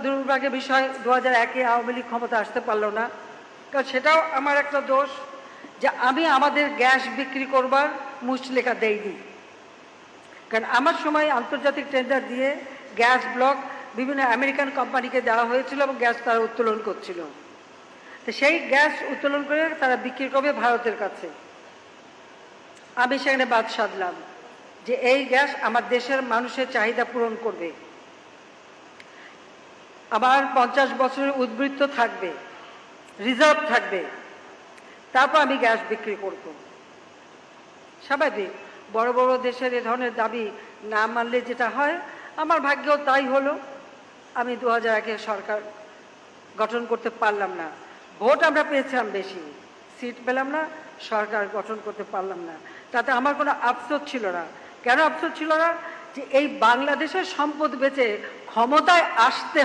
দুর্ভাগ্যের বিষয় 2001-এ আওয়ামী লীগ ক্ষমতা আসতে পারলো না, কারণ সেটাও আমার একটা দোষ যে আমি আমাদের গ্যাস বিক্রি করবার মুচলেখা দেইনি। কারণ আমার সময় আন্তর্জাতিক টেন্ডার দিয়ে গ্যাস ব্লক বিভিন্ন আমেরিকান কোম্পানিকে দেওয়া হয়েছিল এবং গ্যাস তারা উত্তোলন করছিল। তো সেই গ্যাস উত্তোলন করে তারা বিক্রি করবে ভারতের কাছে। আমি সেখানে বাদ সাধলাম যে এই গ্যাস আমার দেশের মানুষের চাহিদা পূরণ করবে, আবার 50 বছরের উদ্বৃত্ত থাকবে, রিজার্ভ থাকবে, তারপর আমি গ্যাস বিক্রি করব। স্বাভাবিক, বড় বড় দেশের এ ধরনের দাবি না মানলে যেটা হয়, আমার ভাগ্যেও তাই হলো। আমি 2001-এ সরকার গঠন করতে পারলাম না। ভোট আমরা পেয়েছিলাম বেশি, সিট পেলাম না, সরকার গঠন করতে পারলাম না। তাতে আমার কোনো আফসোস ছিল না। কেন আফসোস ছিল না? যে এই বাংলাদেশের সম্পদ বেচে ক্ষমতায় আসতে